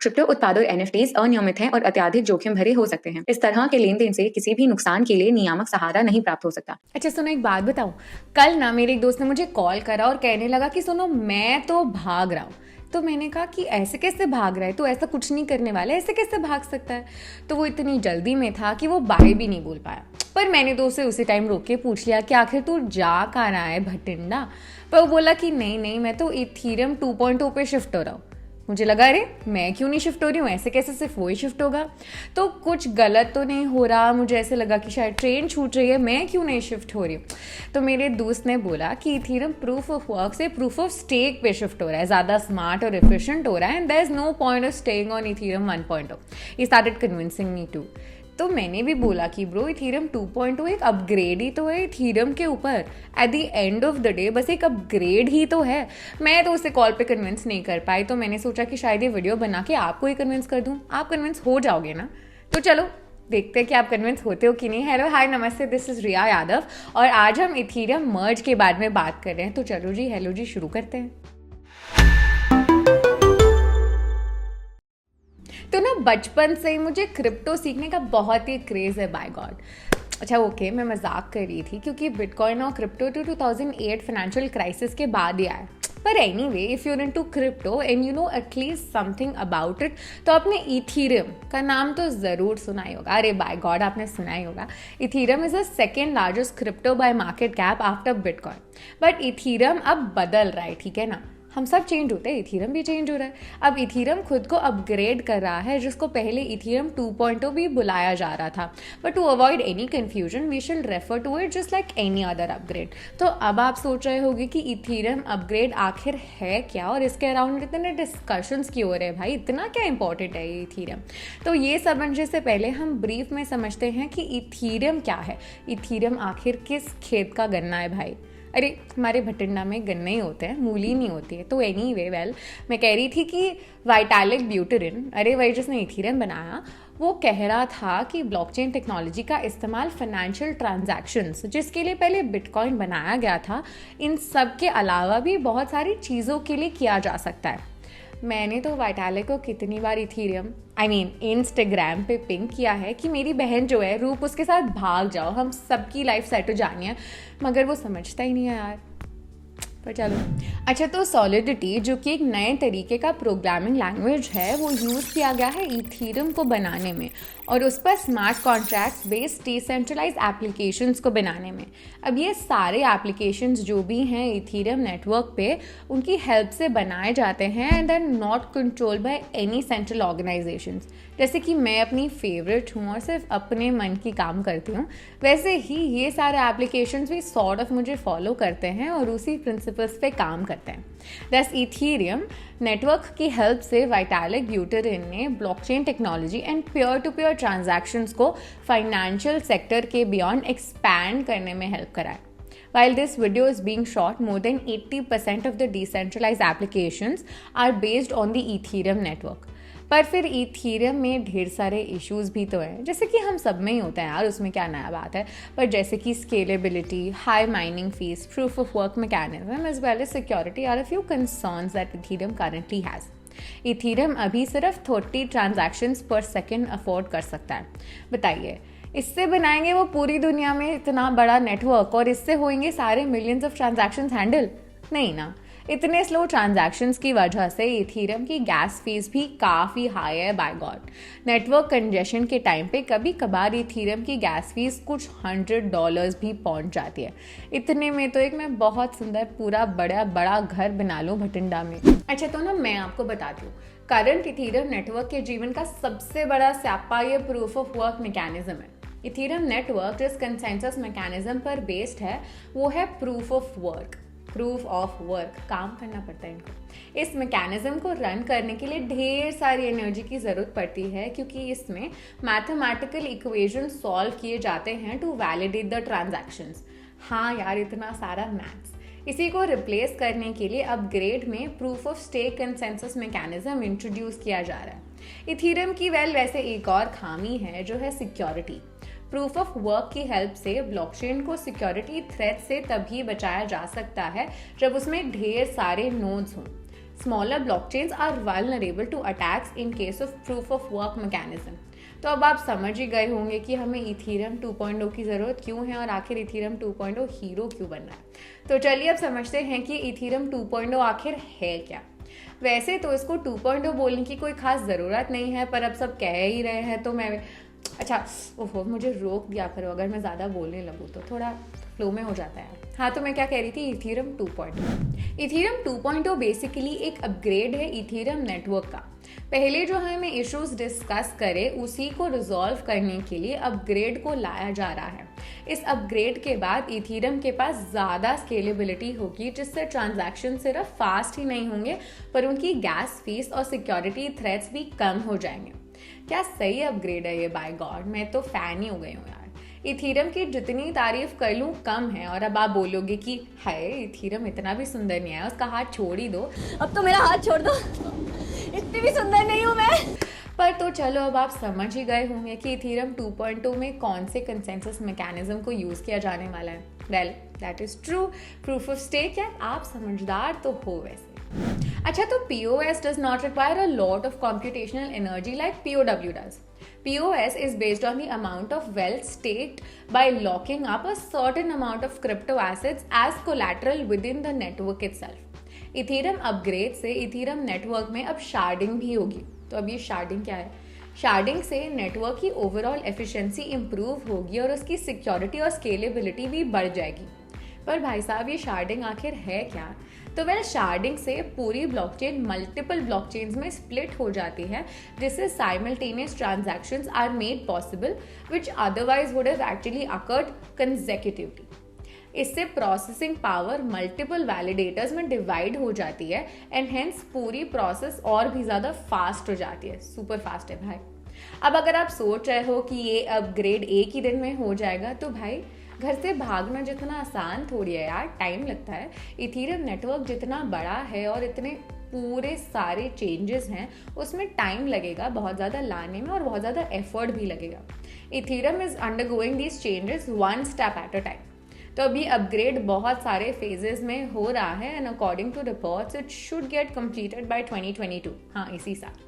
Crypto उत्पादों NFTs अनियमित हैं और अत्यधिक जोखिम भरे हो सकते हैं। इस तरह के लेन देन से किसी भी नुकसान के लिए नियामक सहारा नहीं प्राप्त हो सकता। अच्छा सुनो, एक बात बताऊं। कल ना मेरे एक दोस्त ने मुझे कॉल करा और कहने लगा कि सुनो मैं तो भाग रहा हूँ। तो मैंने कहा कि ऐसे कैसे भाग रहा है, तो ऐसा कुछ नहीं करने वाला है, ऐसे कैसे भाग सकता है। तो वो इतनी जल्दी में था कि वो बाय भी नहीं बोल पाया। पर मैंने तो उसे उसी टाइम रोक के पूछ लिया कि आखिर तू जा कहाँ रहा है भटिंडा। पर वो बोला कि नहीं नहीं, मैं तो इथीरियम 2.0 पे शिफ्ट हो रहा हूँ। मुझे लगा अरे मैं क्यों नहीं शिफ्ट हो रही हूँ, ऐसे कैसे सिर्फ वो ही शिफ्ट होगा। तो कुछ गलत तो नहीं हो रहा। मुझे ऐसे लगा कि शायद ट्रेन छूट रही है, मैं क्यों नहीं शिफ्ट हो रही हूँ। तो मेरे दोस्त ने बोला कि इथीरियम प्रूफ ऑफ वर्क से प्रूफ ऑफ स्टेक पे शिफ्ट हो रहा है, ज़्यादा स्मार्ट और एफिशिएंट हो रहा है, and there is no point of staying on Ethereum 1.0। He started convincing me too. तो मैंने भी बोला कि ब्रो इथीरियम 2.0 एक अपग्रेड ही तो है इथीरियम के ऊपर। At the end of the day बस एक अपग्रेड ही तो है। मैं तो उसे कॉल पे कन्विंस नहीं कर पाई, तो मैंने सोचा कि शायद ये वीडियो बना के आपको ही कन्विंस कर दूं। आप कन्विंस हो जाओगे ना। तो चलो देखते हैं कि आप कन्विंस होते हो कि नहीं। हेलो हाय नमस्ते, दिस इज रिया यादव और आज हम इथीरियम मर्ज के बारे में बात कर रहे हैं। तो चलो जी, हेलो जी, शुरू करते हैं। तो ना बचपन से ही मुझे क्रिप्टो सीखने का बहुत ही क्रेज़ है, बाय गॉड। अच्छा ओके, मैं मजाक कर रही थी क्योंकि बिटकॉइन और क्रिप्टो तो 2008 फाइनेंशियल क्राइसिस के बाद ही आया। पर anyway, if you're into crypto and you know at least something about it, तो आपने इथीरियम का नाम तो ज़रूर सुना ही होगा। अरे बाय गॉड, आपने सुना ही होगा। Ethereum is the second largest crypto bye market cap after bitcoin. But Ethereum अब बदल रहा है, ठीक है ना। हम सब चेंज होते हैं, इथीरियम भी चेंज हो रहा है। अब इथीरियम खुद को अपग्रेड कर रहा है, जिसको पहले इथीरियम 2.0 भी बुलाया जा रहा था। But to avoid any confusion we shall refer to it just like any other upgrade. तो अब आप सोच रहे होंगे कि इथीरियम अपग्रेड आखिर है क्या और इसके अराउंड इतने डिस्कशंस क्यों हो रहे हैं भाई, इतना क्या इंपॉर्टेंट है ये इथीरियम। तो ये समझने से पहले हम ब्रीफ में समझते हैं कि इथीरियम क्या है। इथीरियम आखिर किस खेत का गन्ना है भाई। अरे हमारे भटिंडा में गन्ने ही होते हैं, मूली नहीं होती है। तो एनीवे वेल, मैं कह रही थी कि वाइटालिक ब्यूटेरिन, अरे वही जिसने इथीरियम बनाया, वो कह रहा था कि ब्लॉकचेन टेक्नोलॉजी का इस्तेमाल फाइनेंशियल ट्रांजैक्शंस, जिसके लिए पहले बिटकॉइन बनाया गया था, इन सब के अलावा भी बहुत सारी चीज़ों के लिए किया जा सकता है। मैंने तो वाइटालिक को कितनी बार इथीरियम इंस्टाग्राम पे पिंक किया है कि मेरी बहन जो है रूप, उसके साथ भाग जाओ, हम सबकी लाइफ सेट हो जानी है, मगर वो समझता ही नहीं है यार। पर चलो अच्छा, तो सॉलिडिटी जो कि एक नए तरीके का प्रोग्रामिंग लैंग्वेज है, वो यूज़ किया गया है इथीरियम को बनाने में और उस पर smart contracts based decentralize applications को बनाने में। अब ये सारे एप्लीकेशंस जो भी हैं इथीरियम नेटवर्क पे, उनकी हेल्प से बनाए जाते हैं and are not controlled by any central organisations. जैसे कि मैं अपनी फेवरेट हूँ और सिर्फ अपने मन की काम करती हूँ, वैसे ही ये सारे एप्लीकेशंस भी सॉर्ट ऑफ मुझे फॉलो करते हैं और उसी प्रिंसिपल्स पे काम करते हैं। दस इथीरियम नेटवर्क की हेल्प से वाइटालिक ब्यूटेरिन ने blockchain technology and peer to peer transactions को फाइनेंशियल सेक्टर के बियॉन्ड एक्सपैंड करने में हेल्प करा है। While this video is being shot, more than 80% of the decentralized applications are based on the Ethereum network. पर फिर Ethereum में ढेर सारे इश्यूज भी तो हैं, जैसे कि हम सब में ही होते हैं यार, उसमें क्या नया बात है। पर जैसे कि scalability, high mining fees, proof of work mechanism as well as security are a few concerns that Ethereum currently has. Ethereum अभी सिर्फ 30 ट्रांजैक्शंस पर सेकेंड अफोर्ड कर सकता है। बताइए, इससे बनाएंगे वो पूरी दुनिया में इतना बड़ा नेटवर्क और इससे होंगे सारे मिलियंस ऑफ ट्रांजैक्शंस हैंडल? नहीं ना। इतने स्लो ट्रांजैक्शंस की वजह से इथीरियम की गैस फीस भी काफ़ी हाई है, बाय गॉड। नेटवर्क कंजेशन के टाइम पे कभी कभार इथीरियम की गैस फीस कुछ $100 भी पहुंच जाती है। इतने में तो एक मैं बहुत सुंदर पूरा बड़ा बड़ा घर बना लूँ भटिंडा में। अच्छा तो ना मैं आपको बताती हूँ, करंट इथीरियम नेटवर्क के जीवन का सबसे बड़ा स्यापा ये प्रूफ ऑफ वर्क मैकेनिज्म है। इथीरियम नेटवर्क जिस कंसेंसस मैकेनिज्म पर बेस्ड है वो है proof of work. Proof of work, काम करना पड़ता है इनको। इस मैकेनिज्म को रन करने के लिए ढेर सारी एनर्जी की ज़रूरत पड़ती है, क्योंकि इसमें मैथमेटिकल इक्वेशन सॉल्व किए जाते हैं टू वैलिडेट द ट्रांजैक्शंस। हाँ यार, इतना सारा मैथ्स। इसी को रिप्लेस करने के लिए अपग्रेड में proof of stake consensus mechanism introduce किया जा रहा है। इथीरियम की वैसे एक और खामी है जो है सिक्योरिटी। प्रूफ ऑफ वर्क की हेल्प से ब्लॉकचेन को सिक्योरिटी थ्रेट से तभी बचाया जा सकता है जब उसमें ढेर सारे नोड्स हों। Smaller blockchains are vulnerable to attacks in case of proof of work mechanism. तो अब आप समझ ही गए होंगे कि हमें इथीरियम 2.0 की ज़रूरत क्यों है और आखिर इथीरियम 2.0 हीरो क्यों बन रहा है। तो चलिए अब समझते हैं कि इथीरियम 2.0 आखिर है क्या। वैसे तो इसको 2.0 बोलने की कोई खास ज़रूरत नहीं है, पर अब सब कह ही रहे हैं तो मैं ओहो मुझे रोक दिया करो अगर मैं ज़्यादा बोलने लगूँ तो, थोड़ा फ्लो में हो जाता है। हाँ, तो मैं क्या कह रही थी, इथीरियम 2.0। इथीरियम 2.0 बेसिकली एक अपग्रेड है इथीरियम नेटवर्क का। पहले जो हमें इश्यूज डिस्कस करे उसी को रिजॉल्व करने के लिए अपग्रेड को लाया जा रहा है। इस अपग्रेड के बाद इथीरियम के पास ज़्यादा स्केलेबिलिटी होगी, जिससे ट्रांजैक्शन सिर्फ फास्ट ही नहीं होंगे पर उनकी गैस फीस और सिक्योरिटी थ्रेट्स भी कम हो जाएंगे। क्या सही अपग्रेड है ये, बाय गॉड, मैं तो फैन ही हो गई हूँ यार। इथीरियम की जितनी तारीफ कर लूँ कम है। और अब आप बोलोगे कि हाय इथीरियम इतना भी सुंदर नहीं है, उसका हाथ छोड़ ही दो। अब तो मेरा हाथ छोड़ दो, इतनी भी सुंदर नहीं हूँ मैं। पर तो चलो अब आप समझ ही गए होंगे कि इथीरियम 2.0 में कौन से कंसेंसस मैकेनिज्म को यूज़ किया जाने वाला है। Well that is true, proof of stake है, आप समझदार तो हो वैसे। अच्छा, तो POS does not require a lot of computational energy like POW does. POS is based on the amount of wealth staked by locking up a certain amount of crypto assets as collateral within the network itself. Ethereum upgrade से Ethereum network में अब sharding भी होगी। तो अब ये sharding क्या है? शार्डिंग से नेटवर्क की ओवरऑल एफिशिएंसी इंप्रूव होगी और उसकी सिक्योरिटी और स्केलेबिलिटी भी बढ़ जाएगी। पर भाई साहब ये शार्डिंग आखिर है क्या? तो वेल शार्डिंग से पूरी ब्लॉकचेन मल्टीपल ब्लॉकचेन्स में स्प्लिट हो जाती है, जिससे simultaneous transactions are made possible which otherwise would have actually occurred consecutively. इससे प्रोसेसिंग पावर मल्टीपल वैलिडेटर्स में डिवाइड हो जाती है एंड हेंस पूरी प्रोसेस और भी ज़्यादा फास्ट हो जाती है। सुपर फास्ट है भाई। अब अगर आप सोच रहे हो कि ये अपग्रेड एक ही दिन में हो जाएगा, तो भाई घर से भागना जितना आसान थोड़ी है यार, टाइम लगता है। इथीरियम नेटवर्क जितना बड़ा है और इतने पूरे सारे चेंजेस हैं, उसमें टाइम लगेगा बहुत ज़्यादा लाने में और बहुत ज़्यादा एफर्ट भी लगेगा। Ethereum is undergoing these changes one step at a time. तो अभी अपग्रेड बहुत सारे फेजेस में हो रहा है and according to reports it should get completed by 2022। हाँ, इसी साल।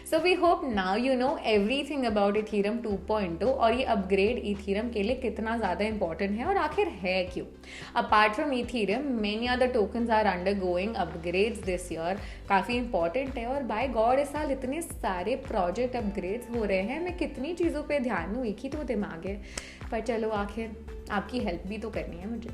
So we hope now you know everything about Ethereum 2.0 और ये अपग्रेड इथीरियम के लिए कितना ज़्यादा इंपॉर्टेंट है और आखिर है क्यों। Apart from Ethereum many other tokens are undergoing upgrades this year. काफ़ी इंपॉर्टेंट है और बाय गॉड इस साल इतने सारे प्रोजेक्ट अपग्रेड्स हो रहे हैं, मैं कितनी चीज़ों पे ध्यान दूँ, एक ही तो दिमाग है। पर चलो आखिर आपकी हेल्प भी तो करनी है मुझे।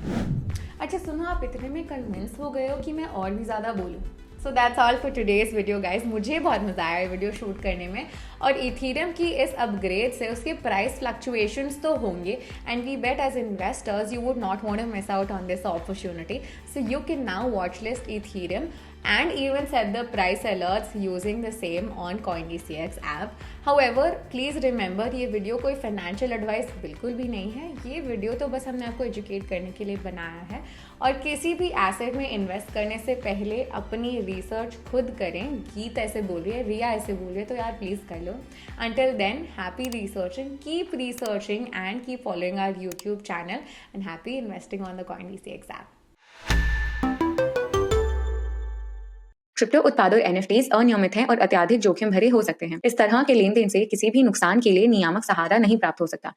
अच्छा सुनो, आप इतने में कन्विंस हो गए हो कि मैं और भी ज़्यादा बोलूँ। So that's all for today's video guys. मुझे बहुत मज़ा आया वीडियो शूट करने में और इथीरियम की इस अपग्रेड से उसके प्राइस फ्लक्चुएशंस तो होंगे and we bet as investors you would not want to miss out on this opportunity. So you can now watch list Ethereum and even set the price alerts using the same on CoinDCX app. However, please remember ये video कोई financial advice बिल्कुल भी नहीं है। ये video तो बस हमने आपको एजुकेट करने के लिए बनाया है और किसी भी एसेट में इन्वेस्ट करने से पहले अपनी रिसर्च खुद करें। गीत ऐसे बोल रही है, रिया ऐसे बोल रही है, तो यार प्लीज़ कर लो। Until then, happy researching, keep researching and keep following our YouTube channel and happy investing on the CoinDCX app. Crypto उत्पाद और NFTs अनियमित हैं और अत्यधिक जोखिम भरे हो सकते हैं। इस तरह के लेन देन से किसी भी नुकसान के लिए नियामक सहारा नहीं प्राप्त हो सकता।